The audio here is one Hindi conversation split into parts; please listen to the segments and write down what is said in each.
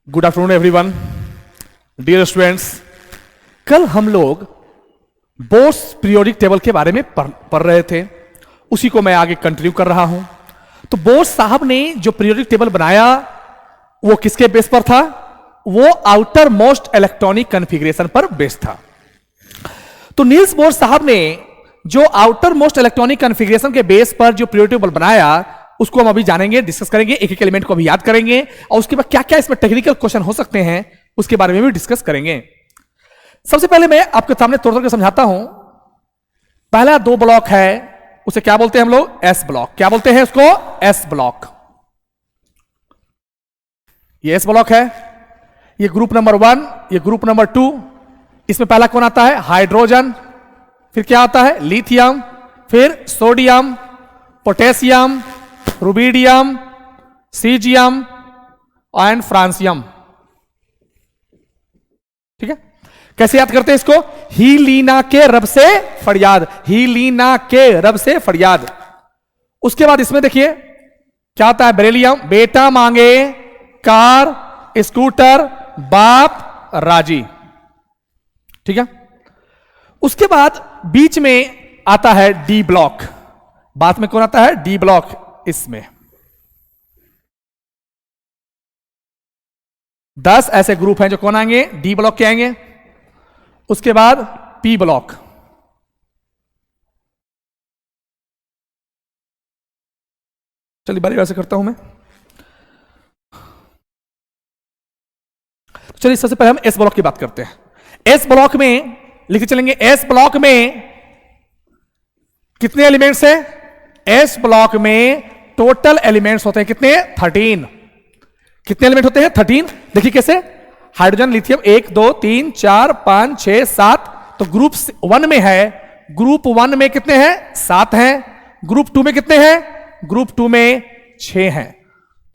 Good afternoon everyone, dear students. कल हम लोग बोर्स पीरियोडिक टेबल के बारे में पढ़ रहे थे, उसी को मैं आगे कंटिन्यू कर रहा हूं। तो बोर्स साहब ने जो पीरियोडिक टेबल बनाया वो किसके बेस पर था? वो आउटर मोस्ट इलेक्ट्रॉनिक कॉन्फ़िगरेशन पर बेस था। तो नील्स बोर्स साहब ने जो आउटर मोस्ट इलेक्ट्रॉनिक कॉन्फ़िगरेशन के बेस पर जो पीरियोडिक टेबल बनाया उसको हम अभी जानेंगे, डिस्कस करेंगे, एक एक एलिमेंट को अभी याद करेंगे और उसके बाद क्या क्या इसमें टेक्निकल क्वेश्चन हो सकते हैं उसके बारे में भी डिस्कस करेंगे। सबसे पहले मैं आपके सामने तोड़ तोड़ के समझाता हूं। पहला 2 ब्लॉक है, उसे क्या बोलते हैं हम लोग? S block. क्या बोलते हैं उसको? S block. ये एस ब्लॉक है, ये ग्रुप नंबर 1, ये ग्रुप नंबर 2। इसमें पहला कौन आता है? हाइड्रोजन। फिर क्या आता है? लिथियम। फिर sodium, potassium, rubidium, caesium and francium. ठीक है, कैसे याद करते हैं इसको? हीलिना के रब से फरियाद, हीलिना के रब से फरियाद। उसके बाद इसमें देखिए क्या आता है? बेरिलियम। बेटा मांगे कार, स्कूटर, बाप राजी। ठीक है, उसके बाद बीच में आता है डी ब्लॉक। बाद में कौन आता है? D block. इसमें 10 ऐसे ग्रुप हैं जो कौन आएंगे? डी ब्लॉक के आएंगे। उसके बाद पी ब्लॉक। चलिए बारी बारी से करता हूं मैं। चलिए सबसे पहले हम एस ब्लॉक की बात करते हैं। एस ब्लॉक में लिखते चलेंगे, एस ब्लॉक में कितने एलिमेंट्स हैं? एस ब्लॉक में टोटल एलिमेंट्स होते हैं कितने? 13। कितने एलिमेंट होते हैं? 13। देखिए कैसे? Hydrogen, lithium 1 2 3 4 5 6 7। तो ग्रुप 1 में है, ग्रुप 1 में कितने हैं? 7 हैं। ग्रुप 2 में कितने हैं? ग्रुप 2 में 6 हैं।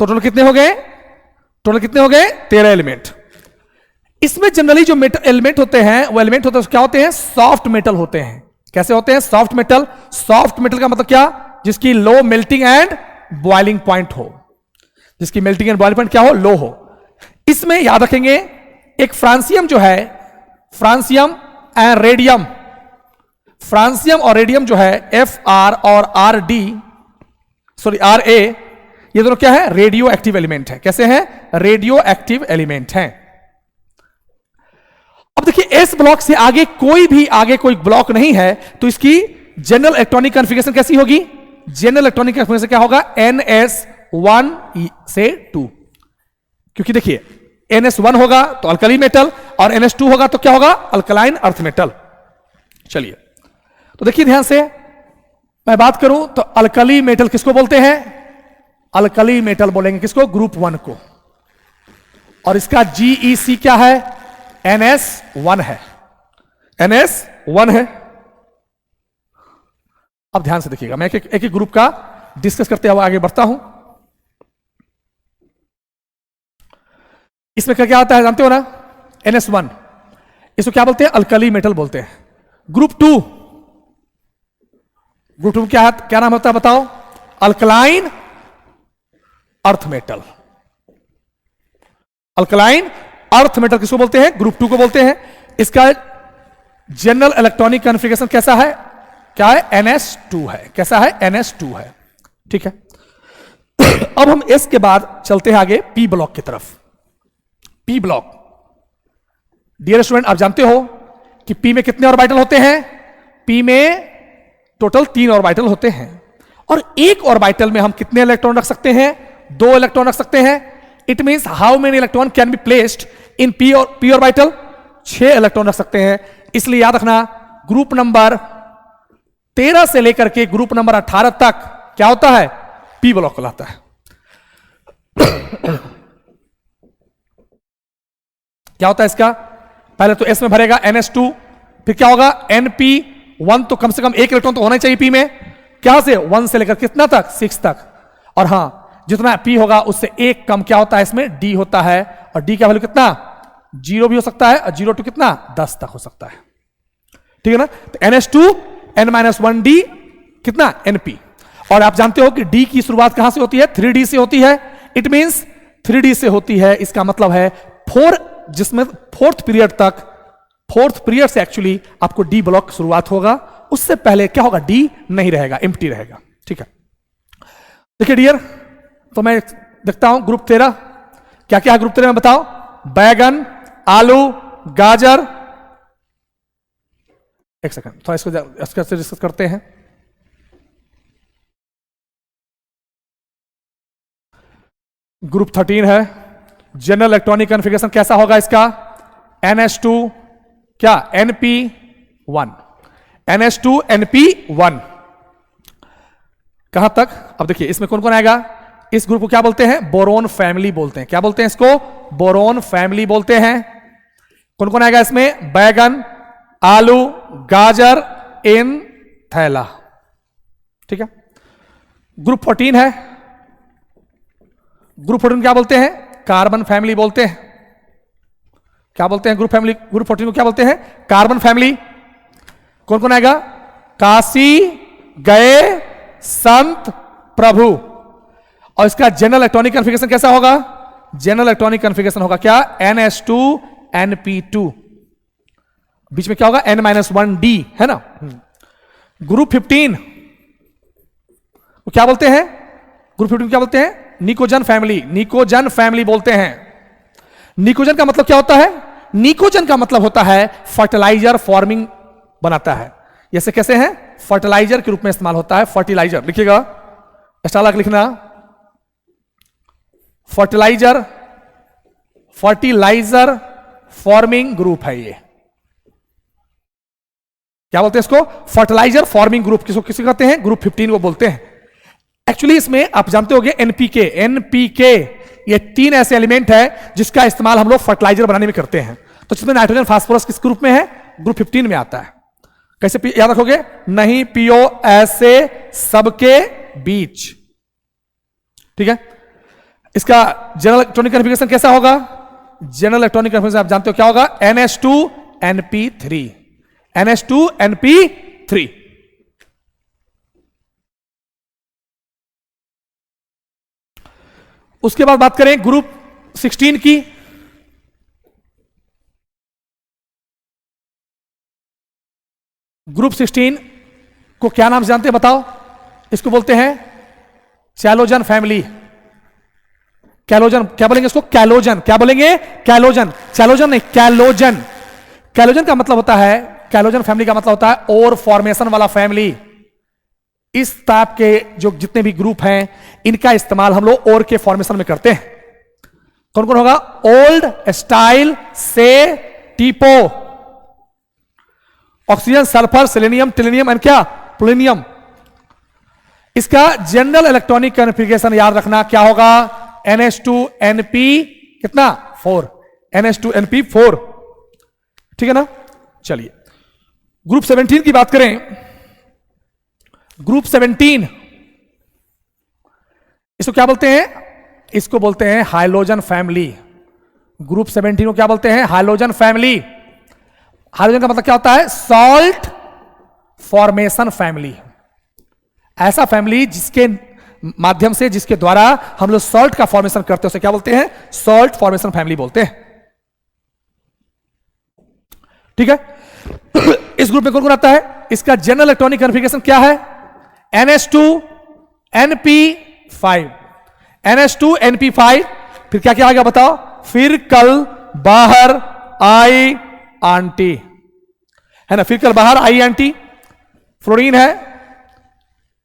टोटल कितने हो गए? टोटल कितने हो गए? 13 एलिमेंट। इसमें जनरली जो एलिमेंट होते हैं वो एलिमेंट होते हैं क्या होते हैं? सॉफ्ट मेटल होते हैं। कैसे होते हैं? Soft metal. सॉफ्ट मेटल का मतलब क्या? जिसकी low melting and boiling point हो, जिसकी मेल्टिंग एंड बॉइलिंग पॉइंट क्या हो? लो हो। इसमें याद रखेंगे एक फ्रांसियम जो है, फ्रांसियम एंड रेडियम। फ्रांसियम और रेडियम जो है FR और RD, सॉरी RA, ये दोनों क्या है? रेडियो एक्टिव एलिमेंट है। कैसे हैं? रेडियो एक्टिव एलिमेंट हैं। अब देखिए एस ब्लॉक से आगे कोई ब्लॉक नहीं है, तो इसकी जनरल इलेक्ट्रॉनिक कॉन्फ़िगरेशन कैसी होगी? जनरल इलेक्ट्रॉनिक कॉन्फ़िगरेशन क्या होगा? NS1 से 2। क्योंकि देखिए NS1 होगा तो अल्कली मेटल और NS2 होगा तो क्या होगा? Alkaline earth metal. चलिए तो देखिए ध्यान से, मैं बात करूं तो अल्कली मेटल किसको बोलते हैं? अल्कली मेटल बोलेंगे किसको? ग्रुप 1 को। और इसका GEC क्या है? NS1 है। NS1 है। अब ध्यान से देखिएगा, मैं एक एक ग्रुप का डिस्कस करते हुए आगे बढ़ता हूं। इसमें क्या क्या आता है जानते हो ना? NS1, इसको क्या बोलते हैं? अल्कली मेटल बोलते हैं। ग्रुप 2, ग्रुप 2 क्या नाम होता है बताओ? Alkaline earth metal. Alkaline earth metal किसको बोलते हैं? ग्रुप 2 को बोलते हैं। इसका जनरल इलेक्ट्रॉनिक कॉन्फ़िगरेशन कैसा है? क्या है? NS2 है। कैसा है? NS2 है। ठीक है, अब हम S के बाद चलते हैं आगे P ब्लॉक की तरफ। P ब्लॉक, डियर स्टूडेंट, आप जानते हो कि P में कितने ऑर्बिटल होते हैं? P में टोटल 3 ऑर्बिटल होते हैं और एक ऑर्बिटल में हम कितने इलेक्ट्रॉन रख सकते हैं? 2 इलेक्ट्रॉन रख सकते हैं। It means how many electron can be placed in P orbital? 6 electron रख सकते हैं। इसलिए याद रखना, ग्रुप नंबर 13 से लेकर के ग्रुप नंबर 18 तक क्या होता है? P ब्लॉक कहलाता है। क्या होता है इसका? पहले तो S में भरेगा NS2, फिर क्या होगा? NP1। तो कम से कम 1 इलेक्ट्रॉन तो होना चाहिए P में। क्या से? 1 से लेकर कितना तक? 6 तक। और हां, जितना P होगा उससे 1 कम क्या होता है इसमें? D होता है। और D का वैल्यू कितना? 0 भी हो सकता है और 0 to कितना? 10 तक हो सकता है। ठीक है ना? तो NS2 N-1D कितना? NP। और आप जानते हो कि डी की शुरुआत कहां से होती है? 3D से होती है। इट मींस 3D से होती है, इसका मतलब है जिसमें फोर्थ पीरियड से एक्चुअली आपको डी ब्लॉक शुरुआत होगा, उससे पहले क्या होगा? डी नहीं रहेगा, एम्प्टी रहेगा। ठीक है, देखिए डियर, तो मैं देखता हूं ग्रुप 13 क्या क्या है। ग्रुप 13 में बताओ, बैगन, आलू, गाजर। एक सेकंड, थोड़ा इसको डिस्कस करते हैं। ग्रुप 13 है, जनरल इलेक्ट्रॉनिक कॉन्फ़िगरेशन कैसा होगा इसका? NH2 क्या? NP1, NH2 NP1। कहां तक? अब देखिए इसमें कौन कौन आएगा? इस ग्रुप को क्या बोलते हैं? बोरोन फैमिली बोलते हैं। क्या बोलते हैं इसको? बोरोन फैमिली बोलते हैं। कौन कौन आएगा इसमें? बैगन, आलू, गाजर, इन थैला। ठीक है। ग्रुप 14 है, ग्रुप 14 क्या बोलते हैं? कार्बन फैमिली बोलते हैं। क्या बोलते हैं? ग्रुप 14 को क्या बोलते हैं? Carbon family. कौन कौन आएगा? काशी गए संत प्रभु। और इसका जनरल इलेक्ट्रॉनिक कॉन्फ़िगरेशन कैसा होगा? जनरल इलेक्ट्रॉनिक कॉन्फ़िगरेशन होगा क्या? NH2 NP2। बीच में क्या होगा? N-1D, है ना। ग्रुप 15 वो क्या बोलते हैं? ग्रुप 15 क्या बोलते हैं? निकोजन फैमिली। निकोजन फैमिली बोलते हैं। निकोजन का मतलब क्या होता है? निकोजन का मतलब होता है फर्टिलाइजर फॉर्मिंग बनाता है। जैसे कैसे है? फर्टिलाइजर के रूप में इस्तेमाल होता है। फर्टिलाइजर लिखिएगा, स्टालक लिखना। फर्टिलाइजर फॉर्मिंग ग्रुप है ये। क्या बोलते हैं इसको? Fertiliser forming group. किसको कहते हैं? ग्रुप 15 को बोलते हैं। एक्चुअली इसमें आप जानते होंगे एनपीके ये 3 ऐसे एलिमेंट है जिसका इस्तेमाल हम लोग फर्टिलाइजर बनाने में करते हैं। तो जिसमें नाइट्रोजन फास्फोरस किस ग्रुप में है? ग्रुप 15 में आता है। कैसे याद रखोगे? नहीं पियो ऐसे सबके बीच। ठीक है। इसका जनरल इलेक्ट्रॉनिक कॉन्फ़िगरेशन कैसा होगा? जनरल इलेक्ट्रॉनिक कॉन्फ़िगरेशन आप जानते हो क्या होगा? NH2 NP3। NH2 NP3। उसके बाद बात करें ग्रुप 16 की। ग्रुप 16 को क्या नाम से जानते हैं बताओ? इसको बोलते हैं चैलोजन फैमिली। कैलोजन क्या बोलेंगे इसको? कैलोजन। क्या बोलेंगे? कैलोजन। चैलोजन नहीं, कैलोजन। कैलोजन का मतलब होता है, कैलोजन फैमिली का मतलब होता है और फॉर्मेशन वाला फैमिली। इस टाइप के जो जितने भी ग्रुप हैं इनका इस्तेमाल हम लोग और के फॉर्मेशन में करते हैं। कौन कौन होगा? ओल्ड, स्टाइल, से, टीपो, ऑक्सीजन, सल्फर, सेलेनियम, टिलेनियम एंड क्या? प्लूटोनियम। इसका जनरल इलेक्ट्रॉनिक कॉन्फ़िगरेशन याद रखना क्या होगा? NH2 NP कितना? 4। NH2 NP4। ठीक है ना। चलिए ग्रुप 17 की बात करें। ग्रुप 17 इसको क्या बोलते हैं? इसको बोलते हैं हाइलोजन फैमिली। ग्रुप 17 को क्या बोलते हैं? Halogen family. हाइलोजन का मतलब क्या होता है? Salt formation family. ऐसा फैमिली जिसके माध्यम से, जिसके द्वारा हम लोग सॉल्ट का फॉर्मेशन करते हैं उसे क्या बोलते हैं? सॉल्ट फॉर्मेशन फैमिली बोलते हैं। ठीक है। इस ग्रुप में कौन कौन आता है? इसका जनरल इलेक्ट्रॉनिक कॉन्फ़िगरेशन क्या है? NH2 NP5। NH2 NP5। फिर क्या क्या आ गया बताओ? फिर कल बाहर आई आंटी, है ना। फिर कल बाहर आई आंटी। फ्लोरीन है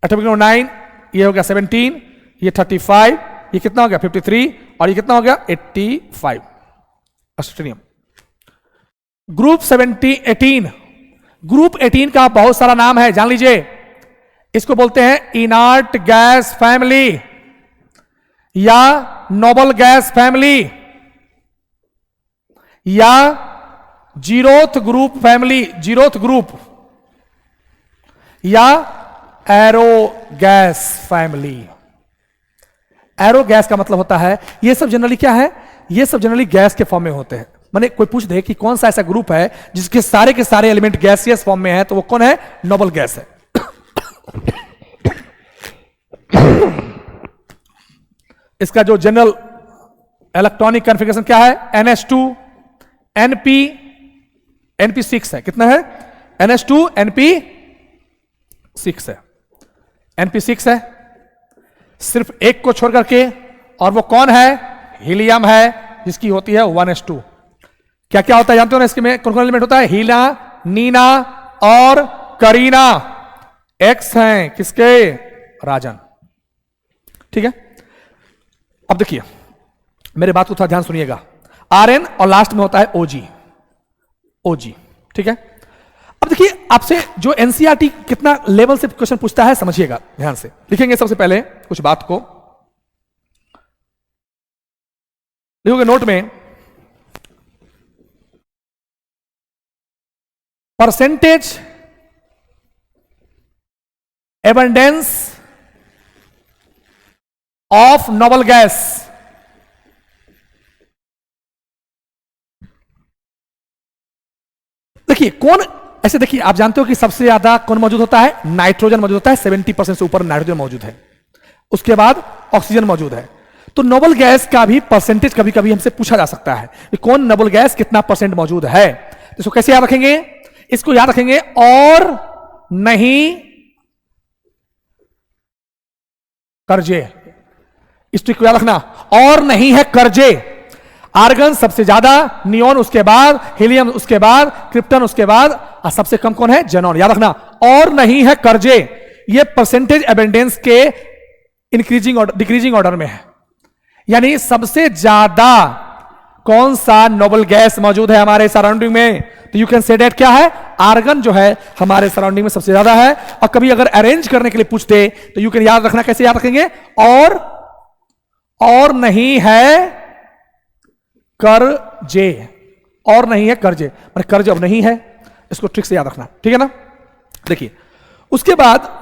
एटॉमिक नंबर 9, ये हो गया 17, ये 35, ये कितना हो गया 53, और ये कितना हो गया 85 ऑस्ट्रेनियम। ग्रुप 18, ग्रुप 18 का बहुत सारा नाम है, जान लीजिए। इसको बोलते हैं इनर्ट गैस फैमिली या नोबल गैस फैमिली या zeroth group family, zeroth group, या aero gas family. Aero gas का मतलब होता है, ये सब जनरली क्या है, ये सब जनरली गैस के फॉर्म में होते हैं। माने कोई पूछ दे कि कौन सा ऐसा ग्रुप है जिसके सारे के सारे एलिमेंट गैसियस फॉर्म में है, तो वो कौन है, नोबल गैस है। इसका जो जनरल इलेक्ट्रॉनिक कॉन्फ़िगरेशन क्या है, NH2 NP NP6 है। कितना है? NH2 NP6 है, NP6 है सिर्फ एक को छोड़ करके, और वो कौन है? हीलियम है, जिसकी होती है 1s2। क्या क्या होता है जानते हो ना इसके में? कौन कौन एलिमेंट होता है? हीना, नीना और करीना एक्स हैं किसके? राजन। ठीक है, अब देखिए मेरे बात को थोड़ा ध्यान सुनिएगा। Rn और लास्ट में होता है OG। ठीक है, अब देखिए आपसे जो एनसीईआरटी कितना लेवल से क्वेश्चन पूछता है समझिएगा ध्यान से। लिखेंगे सबसे पहले कुछ बात को, लिखोगे नोट में, percentage abundance of noble gas. देखिए कौन, ऐसे देखिए आप जानते हो कि सबसे ज्यादा कौन मौजूद होता है? नाइट्रोजन मौजूद होता है, 70% से ऊपर नाइट्रोजन मौजूद है, उसके बाद ऑक्सीजन मौजूद है। तो नोबल गैस का भी परसेंटेज कभी कभी हमसे पूछा जा सकता है कि कौन नोबल गैस कितना परसेंट मौजूद है। तो इसको कैसे याद रखेंगे? इसको याद रखेंगे और नहीं कर्जे। इसको याद रखना, और नहीं है कर्जे। आर्गन सबसे ज्यादा, नियोन उसके बाद, हीलियम उसके बाद, क्रिप्टन उसके बाद, और सबसे कम कौन है? जेनॉन। याद रखना, और नहीं है कर्जे। ये परसेंटेज एबंडेंस के इंक्रीजिंग और डिक्रीजिंग ऑर्डर में है, यानी सबसे ज्यादा कौन सा नोबल गैस मौजूद है हमारे सराउंडिंग में? तो यू कैन से दैट क्या है? आर्गन जो है हमारे सराउंडिंग में सबसे ज्यादा है। और कभी अगर अरेंज करने के लिए पूछते तो यू कैन याद रखना, कैसे याद रखेंगे? और नहीं है कर्जे, और नहीं है कर्जे, मतलब कर्ज अब नहीं है, इसको ट्रिक से याद रखना। ठीक है ना? देखिए उसके बाद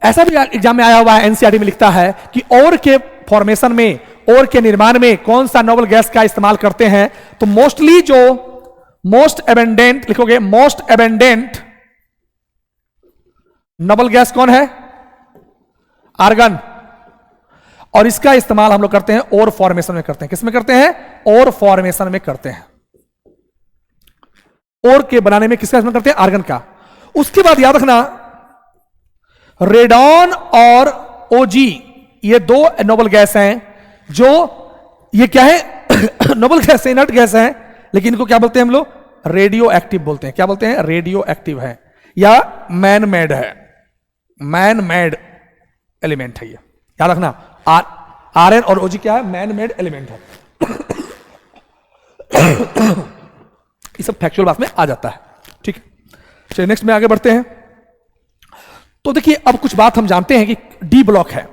ऐसा भी एग्जाम में आया हुआ है, एनसीईआरटी में लिखता है कि और के फॉर्मेशन में, और के निर्माण में कौन सा नोबल गैस का इस्तेमाल करते हैं? तो मोस्टली जो मोस्ट एबंडेंट लिखोगे, मोस्ट एबंडेंट नोबल गैस कौन है? आर्गन। और इसका इस्तेमाल हम लोग करते हैं और फॉर्मेशन में करते हैं। किस में करते हैं? और फॉर्मेशन में करते हैं। और के बनाने में किसका इस्तेमाल करते हैं? आर्गन का। उसके बाद याद रखना, रेडॉन और ओजी ये दो नोबल गैस हैं, जो ये क्या है? नोबल गैस, इनर्ट गैस है, लेकिन इनको क्या बोलते हैं हम लोग? रेडियो एक्टिव बोलते हैं। क्या बोलते हैं? रेडियो एक्टिव है या मैन मेड है, मैन मेड एलिमेंट है ये। याद रखना, आरएन और ओजी क्या है? मैन मेड एलिमेंट है। ये सब फैक्चुअल बात में आ जाता है। ठीक है, चलिए नेक्स्ट में आगे बढ़ते हैं। तो देखिए अब कुछ बात हम जानते हैं कि डी ब्लॉक है।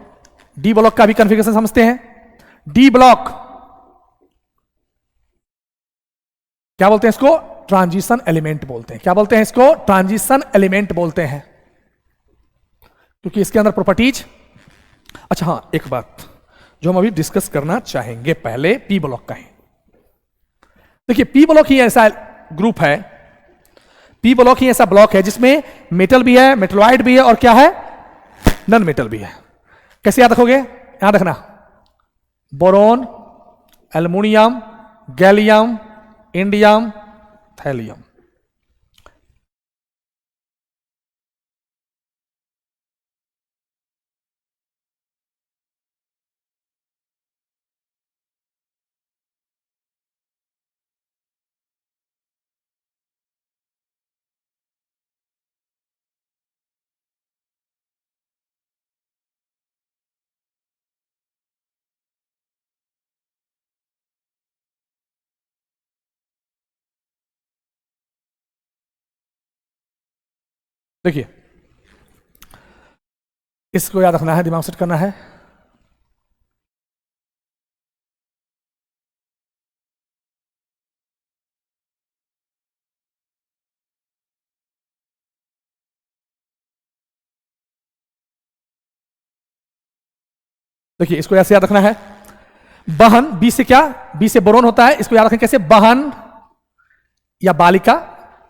डी ब्लॉक का भी कॉन्फ़िगरेशन समझते हैं। डी ब्लॉक क्या बोलते हैं? इसको ट्रांजिशन एलिमेंट बोलते हैं। क्या बोलते हैं इसको? ट्रांजिशन एलिमेंट बोलते हैं, क्योंकि इसके अंदर प्रॉपर्टीज। अच्छा हाँ, एक बात जो हम अभी डिस्कस करना चाहेंगे पहले पी ब्लॉक का ही। देखिए पी ब्लॉक ही ऐसा ग्रुप है, पी ब्लॉक ही ऐसा ब्लॉक है जिसमें मेटल भी है, मेटलॉइड भी है, और क्या है? नॉन मेटल भी है। कैसे याद रखोगे? याद रखना, boron, aluminium, gallium, indium, thallium. देखिए इसको याद रखना है, दिमाग सेट करना है। देखिए इसको ऐसे याद रखना है, बहन, बी से क्या? बी से बोरोन होता है। इसको याद रखें कैसे? बहन या बालिका,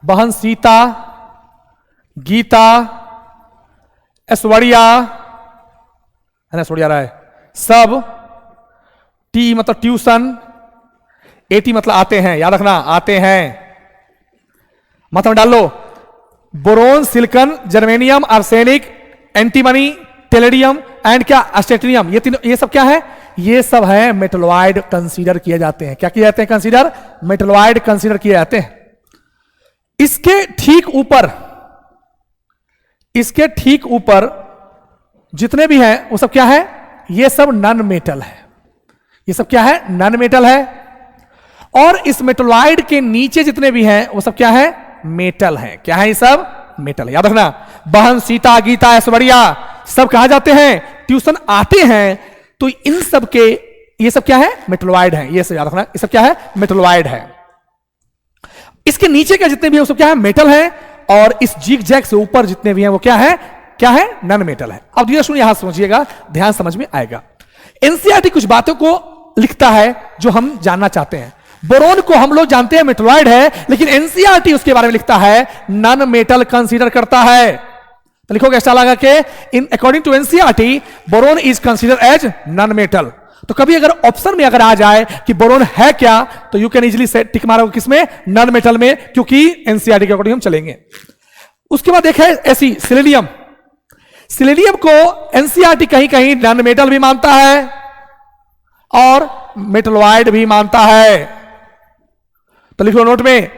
बहन सीता, गीता, ऐश्वर्या है ना, ऐश्वर्या राय, सब, टी मतलब ट्यूशन, एटी मतलब आते हैं, याद रखना आते हैं, मतलब डाल लो। Boron, silicon, germanium, arsenic, antimony, tellurium and क्या अस्टेटिनियम, ये तीनों, ये सब क्या है? ये सब है मेटलॉइड कंसीडर किए जाते हैं। क्या किए जाते हैं? कंसीडर, मेटलॉइड कंसीडर किए जाते हैं। इसके ठीक ऊपर, इसके ठीक ऊपर जितने भी हैं वो सब क्या है? ये सब नॉन मेटल है। ये सब क्या है? नॉन मेटल है। और इस मेटलॉइड के नीचे जितने भी हैं वो सब क्या है? मेटल है। क्या है? ये सब मेटल है। याद रखना, बहन सीता, गीता, ऐश्वर्या सब कहा जाते हैं, ट्यूशन आते हैं, तो इन सब के ये सब क्या है? मेटलॉइड है। ये सब याद रखना, ये सब क्या है? मेटलॉइड है। इसके नीचे के जितने भी हैं वो सब क्या है? मेटल है। और इस जिग जैग से ऊपर जितने भी हैं वो क्या है? क्या है? नॉन मेटल है। अब धीरे सुनिए, यहां समझिएगा, ध्यान समझ में आएगा। एनसीईआरटी कुछ बातों को लिखता है जो हम जानना चाहते हैं। बोरोन को हम लोग जानते हैं मेटलॉइड है, लेकिन एनसीईआरटी उसके बारे में लिखता है नॉन मेटल कंसीडर करता है। तो लिखोगे ऐसा लगा कि in according to NCERT boron is consider as non metal. तो कभी अगर ऑप्शन में अगर आ जाए कि बोरोन है क्या, तो यू कैन इजीली से टिक मारोगे किसमें? नॉन मेटल में, क्योंकि एनसीईआरटी के अकॉर्डिंग हम चलेंगे। उसके बाद देखें ऐसी सिलेनियम। सिलेनियम को एनसीईआरटी कहीं कहीं नॉन मेटल भी मानता है और मेटलॉइड भी मानता है। तो लिखो नोट में,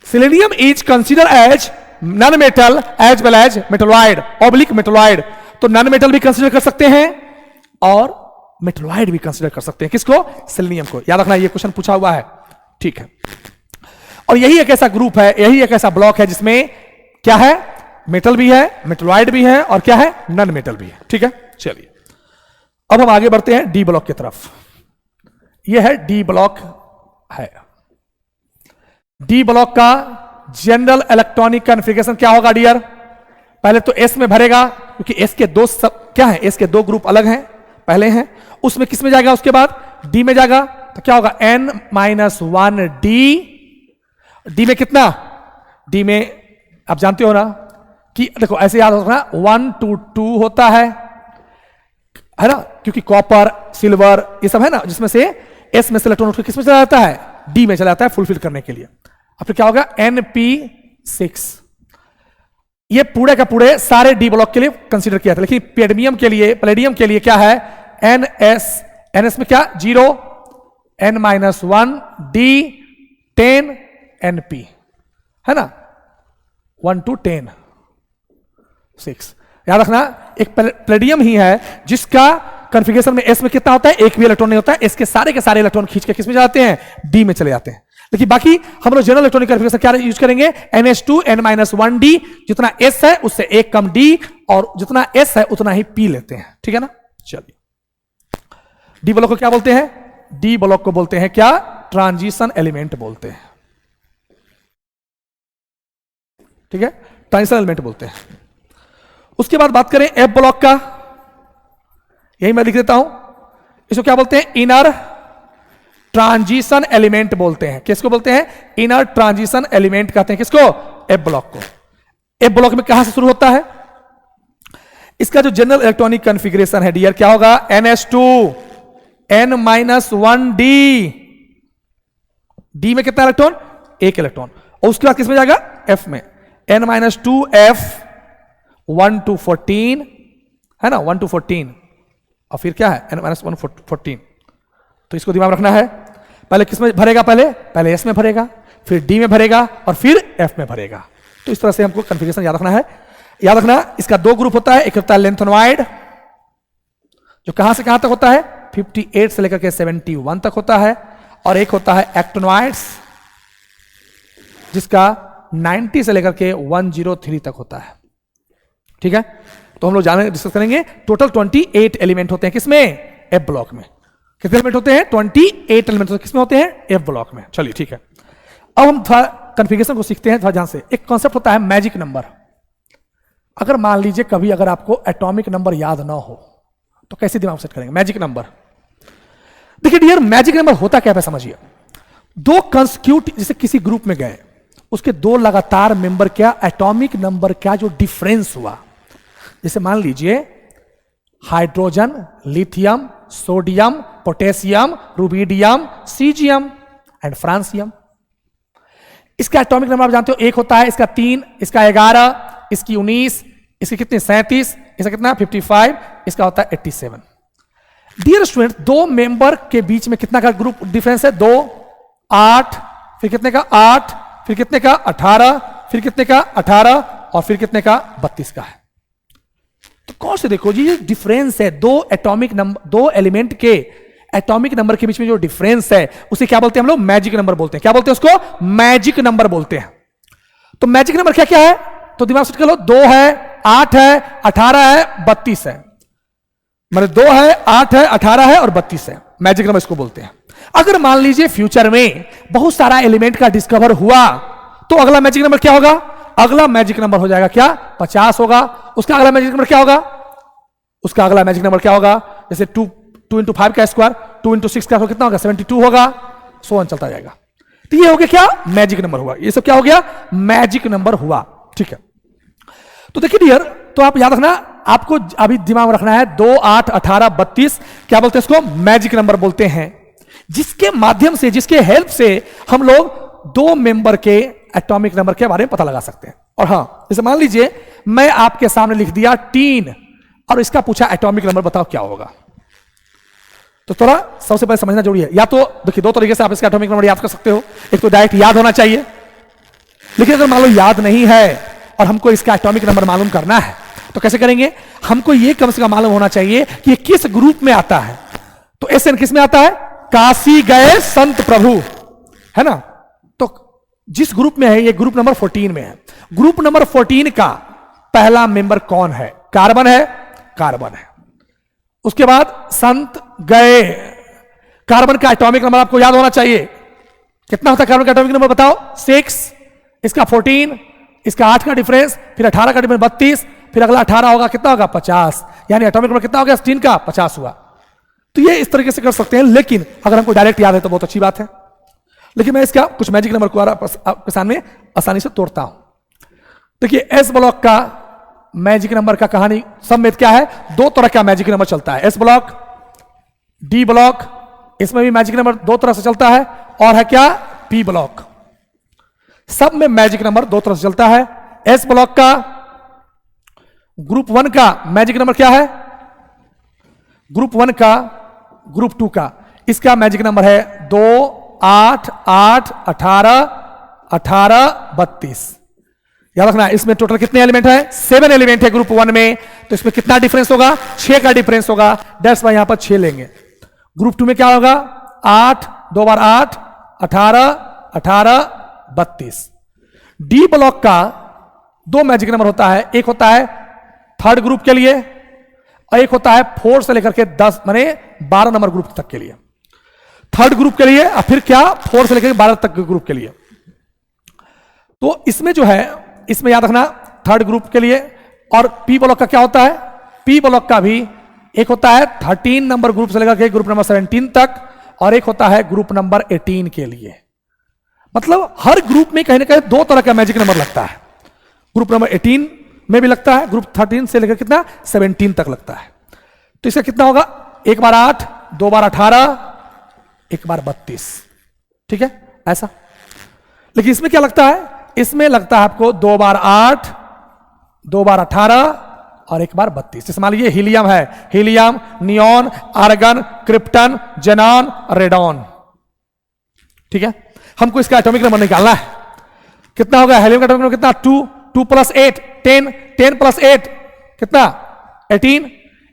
selenium is consider as non metal as well as metalloid oblique metalloid. तो नॉन मेटल भी कंसीडर कर सकते हैं और मेटलॉइड भी कंसीडर कर सकते हैं। किसको? सिलेनियम को। याद रखना, ये क्वेश्चन पूछा हुआ है, ठीक है। और यही एक ऐसा ग्रुप है, यही एक ऐसा ब्लॉक है जिसमें क्या है? मेटल भी है, मेटलॉइड भी है और क्या है? नॉन मेटल भी है। ठीक है, चलिए अब हम आगे बढ़ते हैं डी ब्लॉक की तरफ। यह है डी ब्लॉक है। डी ब्लॉक का जनरल इलेक्ट्रॉनिक कॉन्फ़िगरेशन क्या होगा डियर? पहले तो एस में भरेगा, क्योंकि एस के दो सब क्या है? एस के दो ग्रुप अलग हैं, पहले हैं। उसमें किस में जाएगा? उसके बाद डी में जाएगा। तो क्या होगा? n-1 D. डी में कितना? डी में आप जानते हो ना कि देखो ऐसे याद रखना, 1 to 2 होता है ना, क्योंकि कॉपर, सिल्वर ये सब है ना, जिसमें से एस में से इलेक्ट्रॉन उठ के किस में चला जाता है? डी में चला जाता है फुलफिल करने के लिए। अब फिर क्या होगा? Np6। ये पूरे का पूरे सारे डी ब्लॉक के लिए कंसीडर किया था, लेकिन पैडमियम के लिए, पैलेडियम के लिए क्या है? NS में क्या? 0, n-1 D 10 Np है ना, 1 to 10 6। याद रखना, एक पैलेडियम ही है जिसका कॉन्फ़िगरेशन में एस में कितना होता है? एक भी इलेक्ट्रॉन नहीं होता है। एस के सारे इलेक्ट्रॉन खींच के किस में जाते हैं? डी में चले जाते हैं। लेकिन बाकी हम लोग जनरल इलेक्ट्रॉनिक कॉन्फ़िगरेशन क्या यूज करेंगे? NH2 n-1 D। जितना एस है उससे एक कम डी, और जितना एस है उतना ही पी लेते हैं। ठीक है ना, चलिए। डी ब्लॉक को क्या बोलते हैं? डी ब्लॉक को बोलते हैं क्या? ट्रांजिशन एलिमेंट बोलते हैं। ठीक है, ट्रांजिशन एलिमेंट बोलते हैं। उसके बाद बात करें एफ ब्लॉक का, यही मैं लिख देता हूं। इसको क्या बोलते हैं? इनर ट्रांजिशन एलिमेंट बोलते हैं। किसको बोलते हैं? इनर ट्रांजिशन एलिमेंट कहते हैं। किसको? एफ ब्लॉक को। एफ ब्लॉक में कहां से शुरू होता है? इसका जो जनरल इलेक्ट्रॉनिक कॉन्फ़िगरेशन है डियर, क्या होगा? NH2 n-1 D। डी में कितना इलेक्ट्रॉन? एक इलेक्ट्रॉन। और उसके बाद किस में जाएगा? एफ में, n-2 F 1 to 14 है ना, 1 to 14। और फिर क्या है? n-1 14। तो इसको दिमाग रखना है। पहले किस में भरेगा? पहले एस में भरेगा, फिर डी में भरेगा और फिर एफ में भरेगा। तो इस तरह से हमको कॉन्फ़िगरेशन याद रखना है। याद रखना, इसका दो ग्रुप होता है। एक होता है लेंथेनॉइड, जो कहां से कहां तक होता है? 58 से लेकर के 71 तक होता है। और एक होता है एक्टिनॉइड्स, जिसका 90 से लेकर के 103 तक होता है। ठीक है, तो हम लोग जाने डिस्कस करेंगे। टोटल 28 एलिमेंट होते हैं किसमें? एफ ब्लॉक में। कितने एलिमेंट होते हैं? 28 एलिमेंट किसमें होते हैं? एफ ब्लॉक में। चलिए ठीक है, अब हम थोड़ा कॉन्फ़िगरेशन को सीखते हैं थोड़ा ध्यान से। एक कॉन्सेप्ट होता है मैजिक नंबर। अगर मान लीजिए कभी अगर आपको एटॉमिक नंबर याद ना हो तो कैसे दिमाग सेट करेंगे? Magic number. देखिए डियर, मैजिक नंबर होता क्या है समझिए। दो कंसेक्यूटिव, जैसे किसी ग्रुप में गए, उसके दो लगातार मेंबर क्या एटॉमिक नंबर क्या जो डिफरेंस हुआ, जैसे मान लीजिए hydrogen, lithium sodium, potassium, rubidium, caesium and francium. इसका एटॉमिक नंबर आप जानते हो, एक होता है, इसका 3, इसका 11, इसकी 19, इसकी कितनी 37, इसका कितना 55, इसका होता है 87। डियर स्टूडेंट, दो मेंबर के बीच में कितना का ग्रुप डिफरेंस है? 2, 8, फिर कितने का 8, फिर कितने का 18, फिर कितने का 18 और फिर कितने का 32 का है। तो कौन से देखो जी, ये डिफरेंस है दो एटॉमिक नंबर, दो एलिमेंट के एटॉमिक नंबर के बीच में जो डिफरेंस है उसे क्या बोलते हैं हम लोग? मैजिक नंबर बोलते हैं। क्या बोलते हैं उसको? मैजिक नंबर बोलते हैं। तो मैजिक नंबर क्या क्या है? तो दिमाग सेट कर लो, 2 है, 8 है, 18 है, 32 है। मतलब 2 है, 8 है, 18 है और 32 है, मैजिक नंबर इसको बोलते हैं। अगर मान लीजिए फ्यूचर में बहुत सारा एलिमेंट का डिस्कवर हुआ तो अगला मैजिक नंबर क्या होगा? अगला मैजिक नंबर हो जाएगा क्या? 50 होगा। उसका अगला मैजिक नंबर क्या होगा? उसका अगला मैजिक नंबर क्या होगा? जैसे 2 into 5 का स्क्वायर, 2 into 6 का कितना होगा? 72 होगा। सो ऑन चलता जाएगा। तो ये हो गया क्या? मैजिक नंबर हुआ। ये सब क्या हो गया? मैजिक नंबर हुआ। ठीक है, तो देखिए डियर, तो आप याद रखना, आपको अभी दिमाग में रखना है 2, 8, 18, 32 क्या बोलते हैं इसको? मैजिक नंबर बोलते हैं, जिसके माध्यम से, जिसके हेल्प से हम लोग दो मेंबर के एटॉमिक नंबर के बारे में पता लगा सकते हैं। और हां, जैसे मान लीजिए मैं आपके सामने लिख दिया 3 और इसका पूछा एटॉमिक नंबर बताओ क्या होगा, तो थोड़ा सबसे पहले समझना जरूरी है। या तो देखिए, दो तरीके से आप इसका एटॉमिक नंबर याद कर सकते हो। एक तो डायरेक्ट याद होना चाहिए, लेकिन अगर मान लो याद नहीं है और हमको इसका एटॉमिक नंबर मालूम करना है तो कैसे करेंगे? हमको यह कम से कम मालूम होना चाहिए कि ये किस ग्रुप में आता है। तो एसएन किस में आता है? काशी गए संत प्रभु, है ना। तो जिस ग्रुप में है, ये ग्रुप नंबर 14 में है। ग्रुप नंबर 14 का पहला मेंबर कौन है? कार्बन है, कार्बन है। उसके बाद संत गए। कार्बन का एटॉमिक नंबर आपको याद होना चाहिए। कितना होता है कार्बन का एटॉमिक नंबर बताओ? 6, इसका 14, इसका 8 का डिफरेंस, फिर 18 का डिफरेंस 32, फिर अगला 18 होगा, कितना होगा? 50। यानी एटॉमिक नंबर कितना हो गया? 3 का 50 हुआ। तो ये इस तरीके से कर सकते हैं, लेकिन अगर हमको डायरेक्ट याद है तो बहुत अच्छी बात है। लेकिन मैं इसका कुछ मैजिक नंबर को आपके सामने आसानी से तोड़ता हूं। देखिए, एस ब्लॉक का मैजिक नंबर का कहानी सब में क्या है? दो तरह का मैजिक नंबर चलता है। एस ब्लॉक, डी ब्लॉक, इसमें भी मैजिक नंबर दो तरह से चलता है। और है क्या? P block. सब में मैजिक नंबर दो तरह से चलता है। एस ब्लॉक का ग्रुप 1 का मैजिक नंबर क्या है? ग्रुप 1 का, ग्रुप 2 का, इसका मैजिक नंबर है 2, 8, 8, 18, 18, 32। याद रखना, इसमें टोटल कितने एलिमेंट है? 7 एलिमेंट है ग्रुप 1 में। तो इसमें कितना डिफरेंस होगा? 6 का डिफरेंस होगा। दैट्स वाई यहां पर 6 लेंगे। ग्रुप 2 में क्या होगा? 8, 2 बार 8, 18, 18, 32। डी ब्लॉक का दो मैजिक नंबर होता है। एक होता है थर्ड ग्रुप के लिए और एक होता है 4 से लेकर के 10 माने 12 नंबर ग्रुप तक के लिए। थर्ड ग्रुप के लिए और फिर क्या? 4 से लेकर 12 तक के ग्रुप के लिए। तो इसमें जो है, इसमें याद रखना थर्ड ग्रुप के लिए। और पी ब्लॉक का क्या होता है? पी ब्लॉक का भी एक होता है 13 नंबर ग्रुप से लेकर के ग्रुप नंबर 17 तक, और एक होता है ग्रुप नंबर 18 के लिए। मतलब हर ग्रुप में कहीं ना कहीं दो तरह का मैजिक नंबर लगता है। ग्रुप नंबर 18 में भी लगता है, ग्रुप 13 से लेकर कितना? 17 तक लगता है। तो इसका कितना होगा? 1 बार 8, 2 बार 18, 1 बार 32। ठीक है, ऐसा। लेकिन इसमें क्या लगता है? इसमें लगता है आपको 2 बार 8, 2 बार 18 और 1 बार 32। जैसे मान लीजिए हीलियम है, helium, neon, argon, krypton, xenon, radon. ठीक है, हमको इसका एटॉमिक नंबर निकालना है। कितना होगा? हीलियम का एटॉमिक नंबर कितना? 2, 2 प्लस 8 10, 10 प्लस 8 कितना? 18,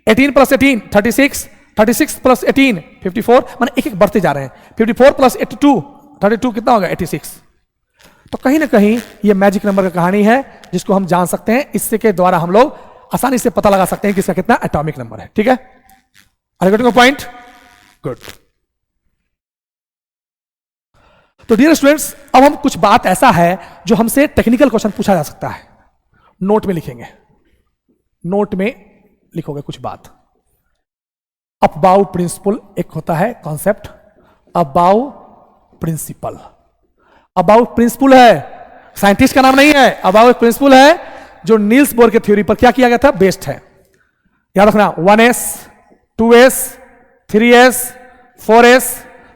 18 प्लस 18 36, 36 प्लस 18 54। माने एक एक बढ़ते जा रहे हैं। 54 प्लस 82 32 कितना होगा? 86। तो कहीं ना कहीं ये मैजिक नंबर की कहानी है जिसको हम जान सकते हैं। इससे के द्वारा हम लोग आसानी से पता लगा सकते हैं कि इसका कितना एटॉमिक नंबर है। ठीक है, are you getting point? Good. तो डियर स्टूडेंट्स, अब हम कुछ बात ऐसा है जो हमसे टेक्निकल क्वेश्चन पूछा जा सकता है। नोट में लिखेंगे, नोट में लिखोगे कुछ बात। अबाउ प्रिंसिपल एक होता है concept, Aufbau principle. Aufbau principle है, साइंटिस्ट का नाम नहीं है। अबाउ एक प्रिंसिपल है जो नील्स बोर के थ्योरी पर क्या किया गया था? बेस्ड है। याद रखना, 1s, 2s, 3s, 4s,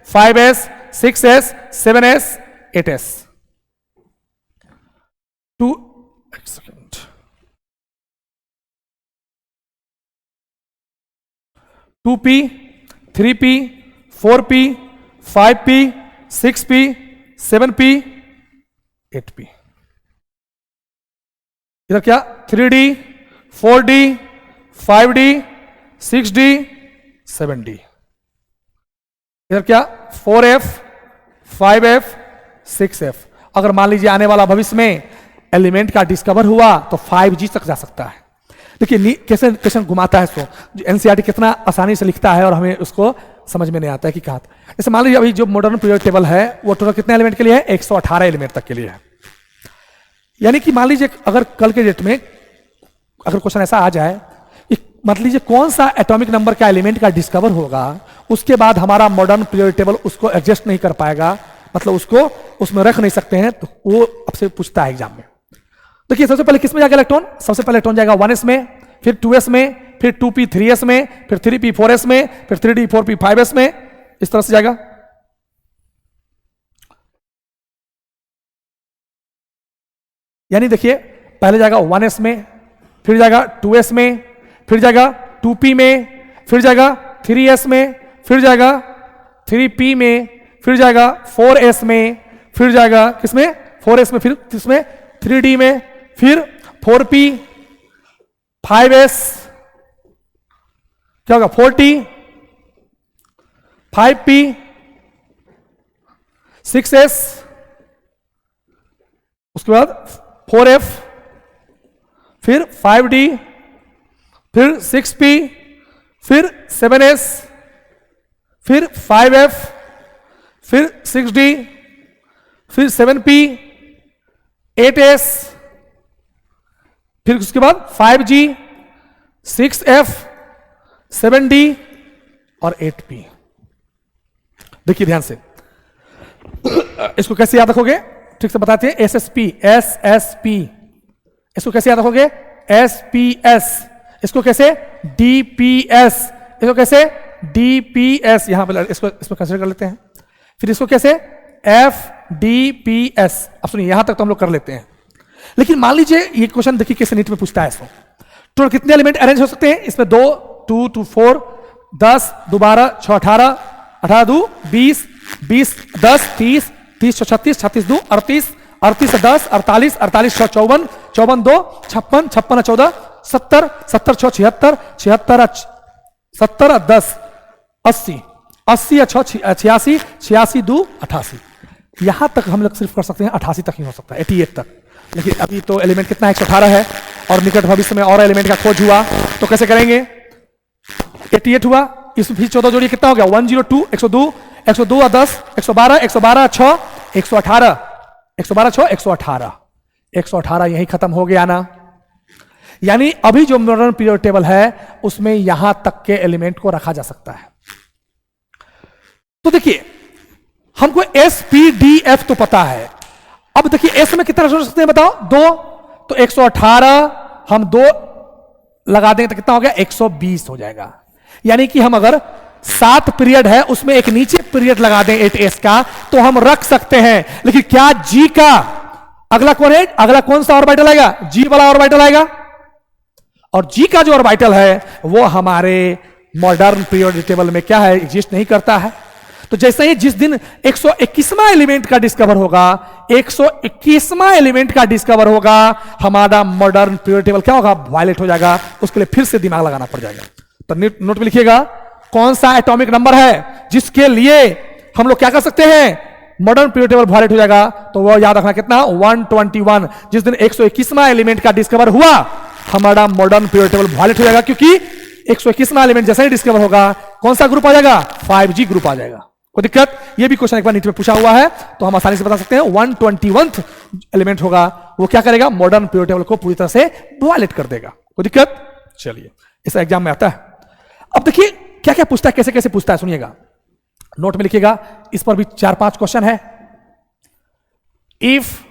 5s, 6s, 7s, 8s. 2 एक second, 2p, 3p, 4p, 5p, 6p, 7p, 8p. इधर क्या 3d, 4d, 5d, 6d, 7d. इधर क्या 4f, 5f, 6f. अगर मान लीजिए आने वाला भविष्य में एलिमेंट का डिस्कवर हुआ तो 5G तक जा सकता है. देखिए कैसे क्वेश्चन घुमाता है इसको. एनसीईआरटी कितना आसानी से लिखता है और हमें उसको समझ में नहीं आता है कि कहा. जैसे मान लीजिए अभी जो मॉडर्न पीरियड टेबल है वो टोटल कितने एलिमेंट के लिए है? 118 एलिमेंट तक के लिए है. यानी कि मान लीजिए अगर कल के डेट में अगर क्वेश्चन ऐसा आ जाए, मान लीजिए कौन सा एटॉमिक नंबर का एलिमेंट का डिस्कवर होगा, उसके बाद हमारा मॉडर्न पीरियड टेबल उसको एडजस्ट नहीं कर पाएगा, मतलब उसको उसमें रख नहीं सकते हैं, तो वो आपसे पूछता है एग्जाम में. देखिए सबसे पहले किस में जाएगा इलेक्ट्रॉन? सबसे पहले इलेक्ट्रॉन जाएगा 1s में, फिर 2s में, फिर 2p 3s में, फिर 3p 4s में, फिर 3d 4p 5s में, इस तरह से जाएगा. यानी देखिए पहले जाएगा 1s में, फिर जाएगा 2s में, फिर जाएगा 2p में, फिर जाएगा 3s में, फिर जाएगा 3p में, फिर जाएगा 4s में, फिर जाएगा किसमें? 4s में, फिर किसमें? 3d में, फिर 4p, 5s, क्या होगा 4t, 5p, 6s, उसके बाद 4f, फिर 5d, फिर 6p, फिर 7s, फिर 5f, फिर 6d, फिर 7p, 8s, फिर उसके बाद 5g, 6f, 7d और 8p. देखिए ध्यान से इसको कैसे याद रखोगे? ठीक से बताते हैं. SSP, SSP, इसको कैसे याद रखोगे? SPS, इसको कैसे? DPS, इसको कैसे? DPS. यहां पर इसको कंसीडर कर लेते हैं. फिर इसको कैसे? FDPS. अब सुनिए यहां तक तो हम लोग कर लेते हैं, लेकिन मान लीजिए ये क्वेश्चन देखिए कैसे नीट में पूछता है. इसको तो कितने एलिमेंट अरेंज हो सकते हैं इसमें? 2 2 2 4 10 2 12 6 18 18 2 20 20 10 30 30 36 36 2 38 38 10 48 48 6 54 54 2 56 56 14 70 70 6 76 76 70 10 80 80 6 86 86 2 88. यहां तक हम लोग सिर्फ कर सकते हैं. 88 तक ही हो सकता है, 88 तक. लेकिन अभी तो एलिमेंट कितना 118 है और निकट भविष्य में और एलिमेंट का खोज हुआ, तो कैसे करेंगे? 88 हुआ, इस भी 14 जोड़िए कितना हो गया? 102 102 102 और 10 112 112 6 118 112 6 118 118. यही खत्म हो गया ना. यानी अभी जो मॉडर्न पीरियड टेबल है उसमें यहां तक के एलिमेंट को रखा जा सकता है. तो देखिए हमको SPDF तो पता है. अब देखिए एस में कितना रख सकते हैं बताओ? 2. तो 118 हम 2 लगा देंगे तो कितना हो गया? 120 हो जाएगा. यानी कि हम अगर 7 पीरियड है उसमें एक नीचे पीरियड लगा दें 8s का तो हम रख सकते हैं. लेकिन क्या G का अगला कौन है? अगला कौन सा ऑर्बिटल आएगा? G वाला ऑर्बिटल आएगा. और G का जो ऑर्बिटल है वो हमारे मॉडर्न पीरियड टेबल में क्या है? एग्जिस्ट नहीं करता है. तो जैसे ही जिस दिन 121वां एलिमेंट का डिस्कवर होगा, 121वां एलिमेंट का डिस्कवर होगा, हमारा मॉडर्न पीरियड टेबल क्या होगा? वायलेट हो जाएगा. उसके लिए फिर से दिमाग लगाना पड़ जाएगा. तो नोट में लिखिएगा कौन सा एटॉमिक नंबर है जिसके लिए हम लोग क्या कर सकते हैं? मॉडर्न पीरियड टेबल वायलेट हो जाएगा. तो वो याद रखना कितना? 121. जिस दिन 121वां एलिमेंट का डिस्कवर हुआ हमारा मॉडर्न पीरियड टेबल वायलेट हो जाएगा, क्योंकि 121वां एलिमेंट जैसे ही डिस्कवर होगा कौन सा ग्रुप आ जाएगा? 5G ग्रुप आ जाएगा. कोई दिक्कत? ये भी क्वेश्चन एक बार नीट में पूछा हुआ है तो हम आसानी से बता सकते हैं. 121th एलिमेंट होगा वो क्या करेगा? मॉडर्न पीरियड टेबल को पूरी तरह से वायलेट कर देगा. कोई दिक्कत? चलिए इस एग्जाम में आता है. अब देखिए क्या क्या पूछता है, कैसे कैसे पूछता है, सुनिएगा. नोट में लिखिएगा. इस पर भी 4-5 क्वेश्चन है. If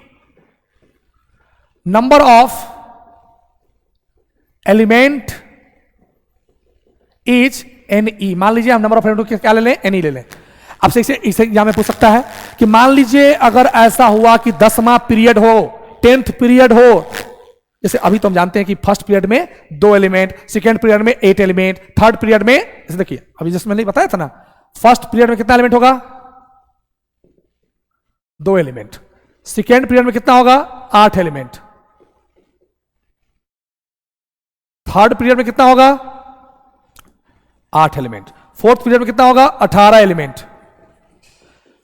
number of element is NE। मान लीजिए हम नंबर ऑफ एलिमेंट को क्या ले लें, NE ले लें। अब से इसे यहां में पूछ सकता है कि मान लीजिए अगर ऐसा हुआ कि 10वां पीरियड हो, 10th पीरियड हो, जैसे अभी तो हम जानते हैं कि फर्स्ट पीरियड में 2 एलिमेंट, सेकेंड पीरियड में 8 एलिमेंट, थर्ड पीरियड में, जैसे देखिए अभी जैसे मैंने बताया था ना, फर्स्ट पीरियड में कितना एलिमेंट होगा, 2 एलिमेंट, सेकेंड पीरियड में कितना होगा, 8 एलिमेंट, थर्ड पीरियड में कितना होगा, 8 एलिमेंट, फोर्थ पीरियड में कितना होगा, 18 एलिमेंट,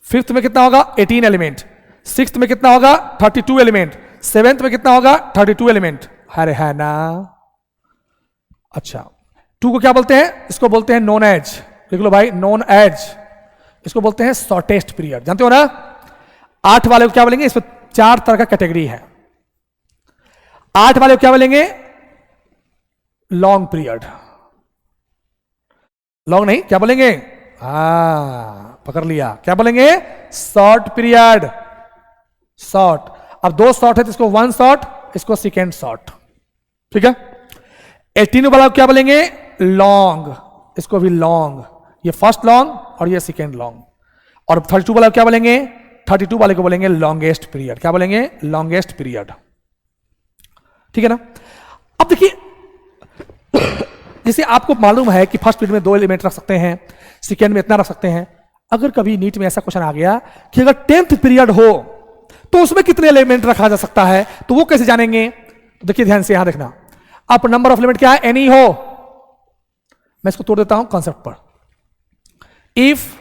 फिफ्थ में कितना होगा, 18 एलिमेंट, सिक्स्थ में कितना होगा, 32 एलिमेंट, सेवेंथ में कितना होगा, 32 एलिमेंट। अरे है ना। अच्छा 2 को क्या बोलते हैं, इसको बोलते हैं नॉन एज, लिख लो भाई, नॉन एज, इसको बोलते हैं शॉर्टेस्ट पीरियड, जानते हो ना। 8 वाले को क्या बोलेंगे, इसमें 4 तरह का कैटेगरी है। 8 वाले को क्या बोलेंगे, लॉन्ग पीरियड, लॉन्ग नहीं, क्या बोलेंगे, पकड़ लिया, क्या बोलेंगे, शॉर्ट पीरियड, शॉर्ट। अब 2 शॉर्ट है तो इसको 1 शॉर्ट, इसको सेकेंड शॉर्ट, ठीक है। 18 वाला क्या बोलेंगे, लॉन्ग, इसको भी लॉन्ग, ये फर्स्ट लॉन्ग और ये सेकेंड लॉन्ग। और 32 वाला क्या बोलेंगे, 32 वाले को बोलेंगे लॉन्गेस्ट पीरियड, क्या बोलेंगे, लॉन्गेस्ट पीरियड, ठीक है ना। अब देखिए जैसे आपको मालूम है कि फर्स्ट पीरियड में 2 एलिमेंट रख सकते हैं, सेकेंड में इतना रख सकते हैं। अगर कभी नीट में ऐसा क्वेश्चन आ गया कि अगर 10th पीरियड हो तो उसमें कितने एलिमेंट रखा जा सकता है, तो वो कैसे जानेंगे, तो देखिए ध्यान से यहां देखना। अब नंबर ऑफ एलिमेंट क्या है, NE हो, मैं इसको तोड़ देता हूं कॉन्सेप्ट पर। If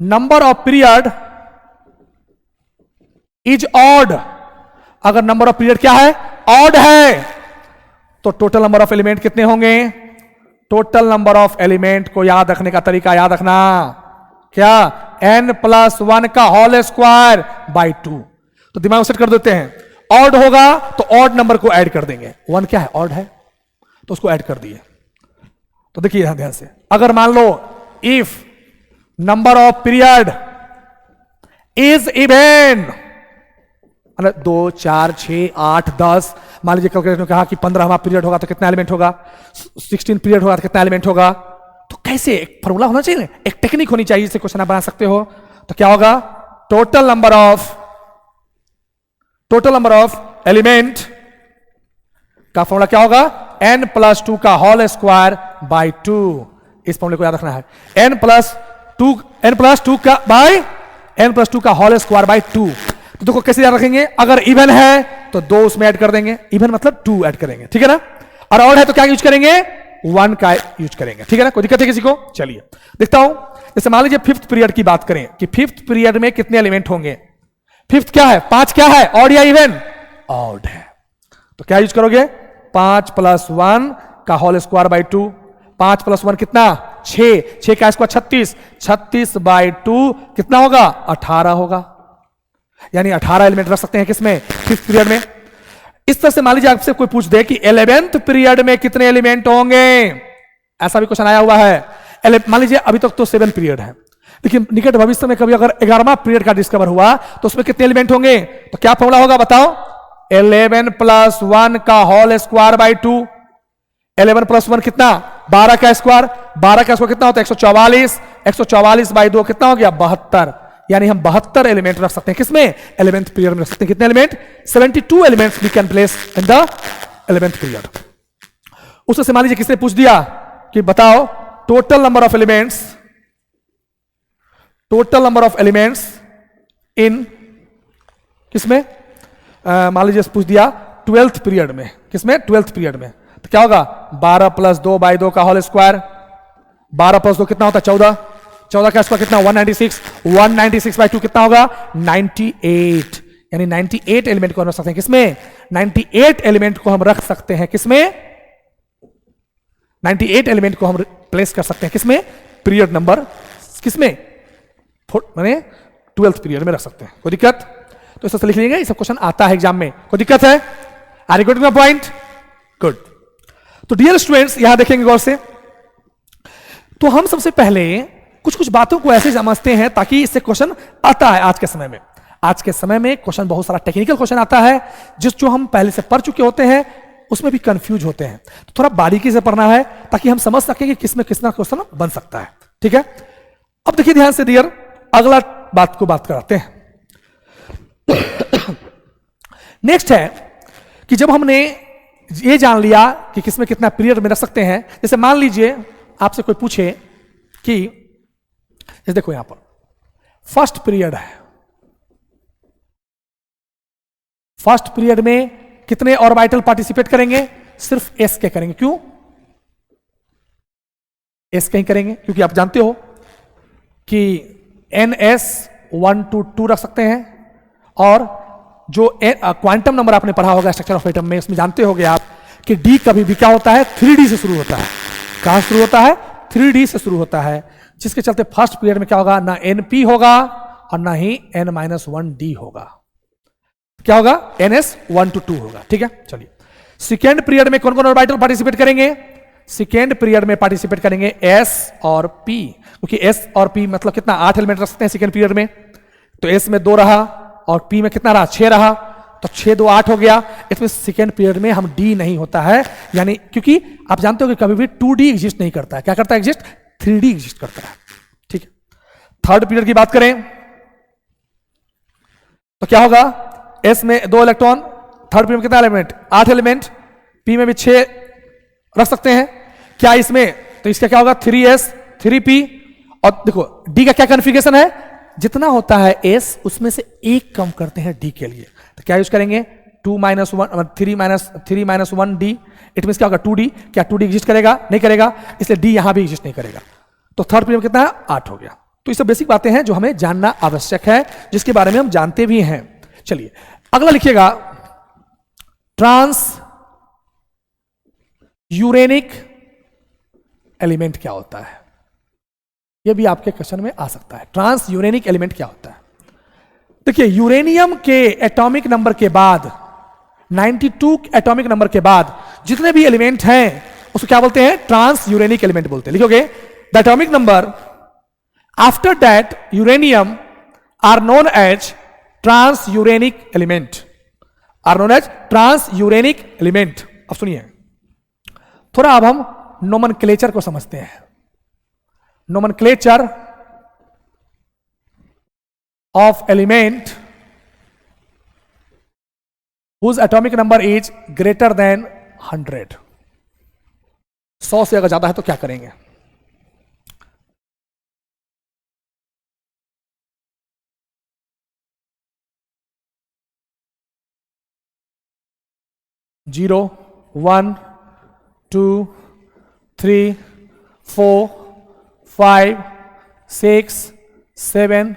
number of period is odd, अगर नंबर ऑफ पीरियड क्या है, ऑड है, तो टोटल नंबर ऑफ एलिमेंट कितने होंगे, टोटल नंबर ऑफ एलिमेंट को याद रखने का तरीका याद रखना, क्या, n+1 का होल स्क्वायर बाई 2। तो दिमाग में सेट कर देते हैं, ऑड होगा तो ऑड नंबर को ऐड कर देंगे, 1 क्या है, ऑड है, तो उसको ऐड कर दिए। तो देखिए ध्यान से, अगर मान लो if number of period is even, 2 4 6 8 10, मान लीजिए कैलकुलेटर ने कहा कि 15वां पीरियड होगा तो कितना एलिमेंट होगा, 16 पीरियड होगा तो कितना एलिमेंट होगा, तो कैसे, एक फॉर्मूला होना चाहिए, एक टेक्निक होनी चाहिए जिससे क्वेश्चन आप बना सकते हो। तो क्या होगा, टोटल नंबर ऑफ एलिमेंट का फॉर्मूला क्या होगा, n+2 का होल स्क्वायर बाई 2। इस फॉर्मूले को याद रखना है, n+2 का बाई n+2 का होल स्क्वायर बाई 2। तो देखो कैसे याद रखेंगे, अगर इवन है तो 2 उसमें ऐड कर देंगे, इवन मतलब 2 ऐड करेंगे, ठीक है ना। और ऑड है तो क्या यूज करेंगे, 1 का यूज करेंगे, ठीक है ना। कोई दिक्कत है किसी को, चलिए देखता हूं। जैसे मान लीजिए 5th पीरियड की बात करें कि 5th पीरियड में कितने एलिमेंट होंगे, 5th क्या है, 5 क्या है, ऑड या इवन, ऑड है, तो क्या यूज करोगे, 5 + 1 का होल स्क्वायर बाई 2, 5 + 1 कितना, 6, 6 का स्क्वायर 36, 36 बाई 2 कितना होगा, 18 होगा, यानी 18 एलिमेंट रख सकते हैं किसमें, 5th पीरियड में। इस तरह से मान लीजिए आपसे कोई पूछ दे कि 11th पीरियड में कितने एलिमेंट होंगे, ऐसा भी क्वेश्चन आया हुआ है। मान लीजिए अभी तक तो 7 पीरियड है, लेकिन निकट भविष्य में कभी अगर 11वां पीरियड का डिस्कवर हुआ तो उसमें कितने एलिमेंट होंगे, तो क्या फॉर्मूला होगा बताओ, 11 + 1 का होल स्क्वायर बाई 2, 11 + 1 कितना, 12 का स्क्वायर, 12 का स्क्वायर कितना होता है, 144, 144 बाई 2 कितना हो गया, 72, यानी हम 72 एलिमेंट रख सकते हैं किसमें, 11th पीरियड में रख सकते हैं। कितने element, 72 elements we can place in the 11th period. उससे मान लीजिए किसने पूछ दिया कि बताओ total number of elements in किसमें, मान लीजिए पूछ दिया 12th पीरियड में, किसमें, 12th पीरियड में, तो क्या होगा, 12 + 2 बाई 2 का होल स्क्वायर, 12 + 2 कितना होता है, 14, 14 का स्क्वायर कितना, 196, 196 बाई 2 कितना होगा, 98, यानी 98 एलिमेंट को हम रख सकते हैं किसमें, 98 एलिमेंट को हम रख सकते हैं किसमें, 98 एलिमेंट को हम प्लेस कर सकते हैं किसमें, पीरियड नंबर किसमें, माने 12th पीरियड में रख सकते हैं। कोई दिक्कत, तो इस तरह लिख लीजिएगा, ये सब क्वेश्चन आता है एग्जाम में, कोई दिक्कत है, are you getting my point, good. तो डियर स्टूडेंट्स यहां देखेंगे गौर से, तो हम सबसे पहले कुछ कुछ बातों को ऐसे समझते हैं ताकि इससे क्वेश्चन आता है आज के समय में। आज के समय में क्वेश्चन बहुत सारा टेक्निकल क्वेश्चन आता है जो हम पहले से पढ़ चुके होते हैं, उसमें भी कंफ्यूज होते हैं। तो थोड़ा बारीकी से पढ़ना है ताकि हम समझ सकें कि किसमें कितना क्वेश्चन बन सकता है। ठीक है, अब देखिए ध्यान से डियर, अगला बात कराते हैं। नेक्स्ट है कि जब हमने ये जान लिया कि किसमें कितना पीरियड में रख सकते हैं, जैसे मान लीजिए आपसे कोई पूछे कि जैसे देखो यहां पर फर्स्ट पीरियड है, फर्स्ट पीरियड में कितने ऑर्बिटल पार्टिसिपेट करेंगे? सिर्फ एस के करेंगे। क्यों एस के ही करेंगे? क्योंकि आप जानते हो कि NS 1 to 2 रख सकते हैं, और जो क्वांटम नंबर आपने पढ़ा होगा स्ट्रक्चर ऑफ एटम में, उसमें जानते होगे आप कि D कभी भी क्या होता है? 3D से शुरू होता है। कहां शुरू होता है? 3D से शुरू होता है, जिसके चलते फर्स्ट पीरियड में क्या होगा? ना NP होगा और ना ही N-1D होगा। क्या होगा? NS 1 to 2 होगा। ठीक है, चलिए सेकेंड पीरियड में कौन कौन ऑर्बिटल पार्टिसिपेट करेंगे? सेकेंड पीरियड में पार्टिसिपेट करेंगे S और P, क्योंकि S और P मतलब कितना? 8 एलिमेंट रख सकते हैं सेकेंड पीरियड में। तो S में 2 रहा और P में कितना रहा? 6 रहा, तो 6 2 8 हो गया। इसमें सेकेंड पीरियड में हम D नहीं होता है, यानी क्योंकि आप जानते हो कि कभी भी 2D एग्जिस्ट नहीं करता है। क्या करता है एग्जिस्ट? 3D एग्जिस्ट करता है। ठीक है, थर्ड पीरियड की बात करें तो क्या होगा? S में 2 इलेक्ट्रॉन, थर्ड पीरियड में कितना एलिमेंट? 8 एलिमेंट, P में भी 6 रख सकते हैं। क्या इसमें? तो इसका क्या होगा? 3S 3P, और देखो D का क्या कॉन्फ़िगरेशन है? जितना होता है S उसमें से एक कम करते हैं D के लिए, तो क्या यूज करेंगे? 2 - 1 3 - 1 D। इट मींस क्या होगा? 2D। क्या 2D एग्जिस्ट करेगा? नहीं करेगा, इसलिए D यहां भी एग्जिस्ट नहीं करेगा। तो थर्ड पीरियड में कितना है? 8 हो गया। तो ये सब बेसिक बातें हैं जो हमें जानना आवश्यक है, जिसके बारे में हम जानते भी हैं। चलिए अगला लिखिएगा, ट्रांस यूरेनिक एलिमेंट क्या होता है? यह भी आपके क्वेश्चन में आ सकता है। ट्रांस यूरेनिक एलिमेंट क्या होता है? देखिए यूरेनियम के एटॉमिक नंबर के बाद 92 एटॉमिक नंबर के बाद जितने भी एलिमेंट हैं उसको क्या बोलते हैं? ट्रांस यूरेनिक एलिमेंट बोलते हैं। लिखोगे the atomic number after that uranium are known as transuranic element, are known as transuranic element. अब सुनिए थोड़ा, अब हम नोमेनक्लेचर को समझते हैं। Nomenclature of element whose atomic number is greater than 100, 100 से अगर ज्यादा है तो क्या करेंगे? जीरो 1 2 3 4 5 6 7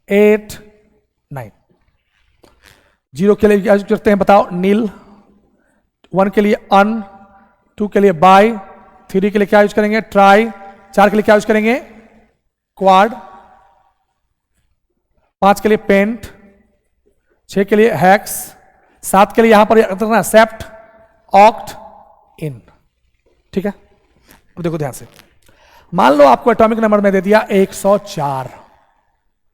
8 9। जीरो के लिए क्या यूज करते हैं बताओ? नील। 1 के लिए अन, 2 के लिए बाय, 3 के लिए क्या यूज करेंगे? ट्राई, 4 के लिए क्या यूज करेंगे? क्वाड, 5 के लिए पेंट, 6 के लिए हैक्स, 7 के लिए यहां पर सेप्ट, ऑक्ट, इन। ठीक है, अब देखो ध्यान से, मान लो आपको एटॉमिक नंबर में दे दिया 104,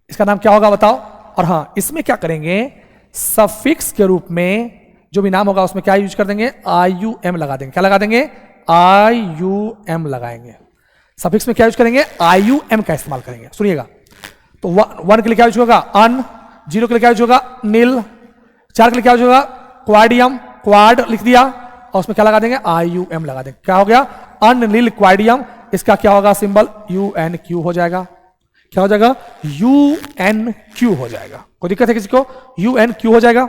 इसका नाम क्या होगा बताओ? और हां, इसमें क्या करेंगे? सफिक्स के रूप में जो भी नाम होगा उसमें क्या यूज कर देंगे? IUM लगा देंगे। क्या लगा देंगे? IUM लगाएंगे। सफिक्स में क्या यूज करेंगे? IUM का इस्तेमाल करेंगे। सुनिएगा, तो 1 के लिए क्या यूज होगा? अन, 0 के लिए क्या यूज होगा? नील, 4 के लिए क्या यूज होगा? क्वाडियम, क्वाड लिख दिया, और उसमें क्या लगा देंगे? IUM लगा देंगे। क्या हो गया? अननील क्वाडियम। इसका क्या होगा सिंबल? UNQ हो जाएगा। क्या हो जाएगा? UNQ हो जाएगा। कोई दिक्कत है किसी को? UNQ हो जाएगा।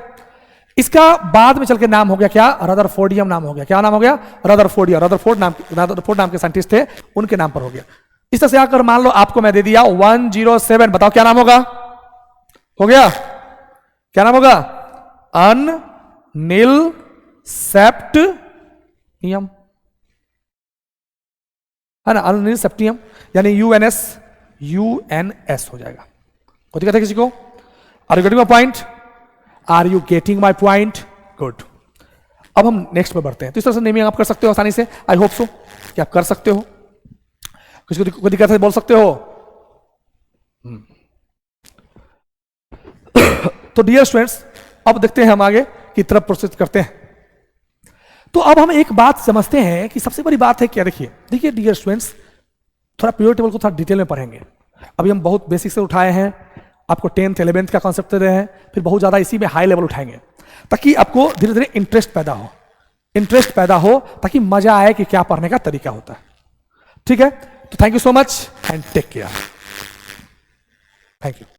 इसका बाद में चल के नाम हो गया क्या? रदरफोर्डियम नाम हो गया। क्या नाम हो गया? रदरफोर्डियम। रदरफोर्ड नाम के साइंटिस्ट थे, उनके नाम पर हो गया। इस तरह से आकर मान लो आपको मैं दे दिया 107, बताओ क्या नाम होगा? हो गया? क्या नाम होगा? अननील सेप्टियम, है ना? अननील सेप्टियम, यानी UNS हो जाएगा। कोई दिक्कत है किसी को? Are you getting my point? Are you getting my point? Good. अब हम नेक्स्ट पे बढ़ते हैं। तो इस तरह से नेमिंग आप कर सकते हो आसानी से। आई होप सो कि आप कर सकते हो। किसी को कोई दिक्कत है बोल सकते हो। तो डियर स्टूडेंट्स, अब देखते हैं हम आगे की तरफ प्रोसेस करते हैं। तो अब हम एक बात समझते हैं कि सबसे बड़ी बात है क्या, देखिए डियर स्टूडेंट्स, थोड़ा पीरियड टेबल को थोड़ा डिटेल में पढ़ेंगे। अभी हम बहुत बेसिक से उठाए हैं, आपको 10th 11th का कॉन्सेप्ट दे रहे हैं, फिर बहुत ज्यादा इसी में हाई लेवल उठाएंगे ताकि आपको धीरे धीरे इंटरेस्ट पैदा हो, ताकि मजा आए कि क्या पढ़ने का तरीका होता है। ठीक है, तो thank you so much and take care. Thank you.